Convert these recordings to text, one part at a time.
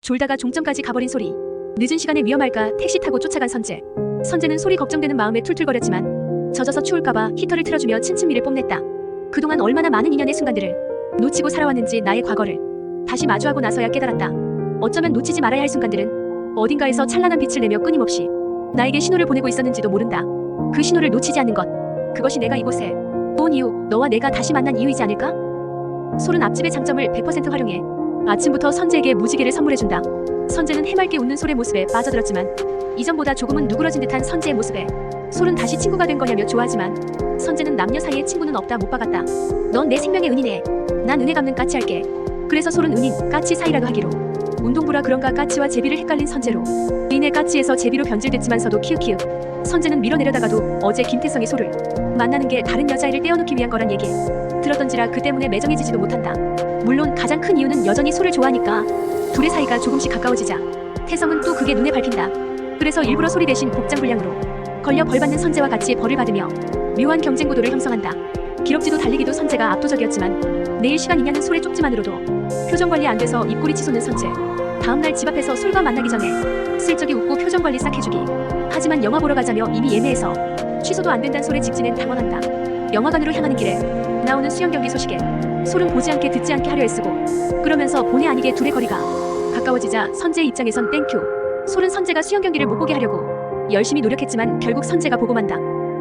졸다가 종점까지 가버린 소리. 늦은 시간에 위험할까 택시 타고 쫓아간 선재. 선재는 소리 걱정되는 마음에 툴툴거렸지만 젖어서 추울까봐 히터를 틀어주며 츤츤미를 뽐냈다. 그동안 얼마나 많은 인연의 순간들을 놓치고 살아왔는지 나의 과거를 다시 마주하고 나서야 깨달았다. 어쩌면 놓치지 말아야 할 순간들은 어딘가에서 찬란한 빛을 내며 끊임없이 나에게 신호를 보내고 있었는지도 모른다. 그 신호를 놓치지 않는 것, 그것이 내가 이곳에 온 이유, 너와 내가 다시 만난 이유이지 않을까? 솔은 앞집의 장점을 100% 활용해 아침부터 선재에게 무지개를 선물해준다. 선재는 해맑게 웃는 솔의 모습에 빠져들었지만 이전보다 조금은 누그러진 듯한 선재의 모습에 솔은 다시 친구가 된 거냐며 좋아하지만 선재는 남녀 사이에 친구는 없다 못 박았다. 넌 내 생명의 은인이네. 난 은혜 갚는 까치 할게. 그래서 솔은 은인, 까치 사이라도 하기로. 운동부라 그런가 까치와 제비를 헷갈린 선재로 인해 까치에서 제비로 변질됐지만서도 키읔키읔. 선재는 밀어내려다가도 어제 김태성이 솔을 만나는 게 다른 여자애를 떼어놓기 위한 거란 얘기 들었던지라 그 때문에 매정해지지도 못한다. 물론 가장 큰 이유는 여전히 솔을 좋아하니까. 둘의 사이가 조금씩 가까워지자 태성은 또 그게 눈에 밟힌다. 그래서 일부러 솔이 대신 복장불량으로 걸려 벌받는 선재와 같이 벌을 받으며 묘한 경쟁 구도를 형성한다. 기럭지도 달리기도 선재가 압도적이었지만 내일 시간 있냐는 솔의 쪽지만으로도 표정 관리 안 돼서 입꼬리 치솟는 선재. 다음날 집 앞에서 솔과 만나기 전에 슬쩍이 웃고 표정 관리 싹 해주기. 하지만 영화 보러 가자며 이미 예매해서 취소도 안 된다는 솔의 직진엔 당황한다. 영화관으로 향하는 길에 나오는 수영 경기 소식에 솔은 보지 않게 듣지 않게 하려 애쓰고 그러면서 본의 아니게 둘의 거리가 가까워지자 선재의 입장에선 땡큐. 솔은 선재가 수영 경기를 못 보게 하려고 열심히 노력했지만 결국 선재가 보고 만다.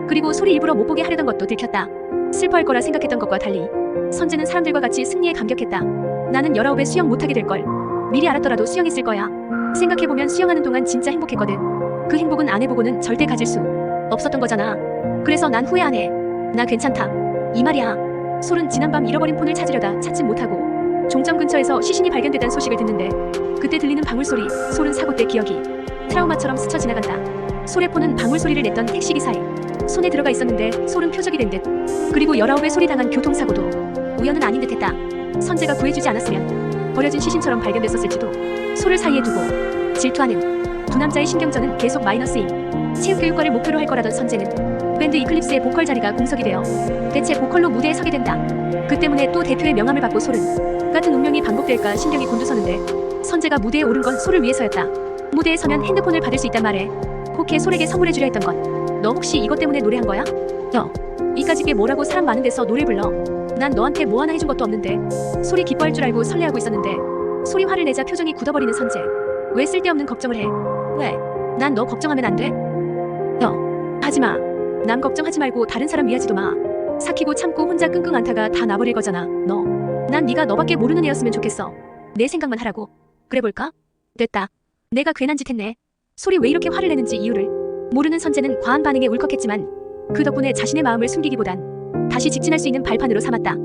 그리고 솔이 일부러 못 보게 하려던 것도 들켰다. 슬퍼할 거라 생각했던 것과 달리 선재는 사람들과 같이 승리에 감격했다. 나는 19에 수영 못하게 될걸 미리 알았더라도 수영했을 거야. 생각해보면 수영하는 동안 진짜 행복했거든. 그 행복은 안 해보고는 절대 가질 수 없었던 거잖아. 그래서 난 후회 안 해. 나 괜찮다. 이 말이야. 솔은 지난밤 잃어버린 폰을 찾으려다 찾진 못하고 종점 근처에서 시신이 발견됐다는 소식을 듣는데 그때 들리는 방울소리. 솔은 사고 때 기억이 트라우마처럼 스쳐 지나간다. 솔의 폰은 방울소리를 냈던 택시기사의 손에 들어가 있었는데 솔은 표적이 된 듯. 그리고 19에 솔이 당한 교통사고도 우연은 아닌 듯 했다. 선재가 구해주지 않았으면 버려진 시신처럼 발견됐었을지도. 솔을 사이에 두고 질투하는 두 남자의 신경전은 계속 마이너스임. 체육교육과를 목표로 할 거라던 선재는 밴드 이클립스의 보컬 자리가 공석이 되어 대체 보컬로 무대에 서게 된다. 그 때문에 또 대표의 명함을 받고 솔은 같은 운명이 반복될까 신경이 곤두서는데 선재가 무대에 오른 건 솔을 위해서였다. 무대에 서면 핸드폰을 받을 수 있단 말에 혹해 솔에게 선물해주려 했던 것. 너 혹시 이것 때문에 노래한 거야? 너 이까짓 게 뭐라고 사람 많은 데서 노래 불러. 난 너한테 뭐 하나 해준 것도 없는데. 솔이 기뻐할 줄 알고 설레하고 있었는데 솔이 화를 내자 표정이 굳어버리는 선재. 왜 쓸데없는 걱정을 해? 왜? 난 너 걱정하면 안 돼? 너 하지마. 남 걱정하지 말고 다른 사람 위하지도 마. 삭히고 참고 혼자 끙끙 앓다가 다 나버릴 거잖아. 너. 난 네가 너밖에 모르는 애였으면 좋겠어. 내 생각만 하라고. 그래 볼까? 됐다. 내가 괜한 짓 했네. 솔이 왜 이렇게 화를 내는지 이유를 모르는 선재는 과한 반응에 울컥했지만 그 덕분에 자신의 마음을 숨기기보단 다시 직진할 수 있는 발판으로 삼았다.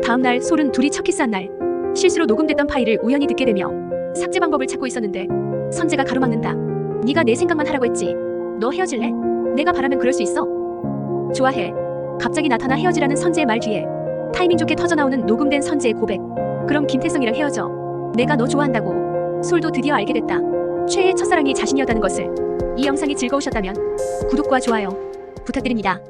다음날 솔은 둘이 첫 키스한 날 실수로 녹음됐던 파일을 우연히 듣게 되며 삭제 방법을 찾고 있었는데 선재가 가로막는다. 네가 내 생각만 하라고 했지. 너 헤어질래? 내가 바라면 그럴 수 있어. 좋아해. 갑자기 나타나 헤어지라는 선재의 말 뒤에 타이밍 좋게 터져나오는 녹음된 선재의 고백. 그럼 김태성이랑 헤어져. 내가 너 좋아한다고. 솔도 드디어 알게 됐다. 최애의 첫사랑이 자신이었다는 것을. 이 영상이 즐거우셨다면 구독과 좋아요 부탁드립니다.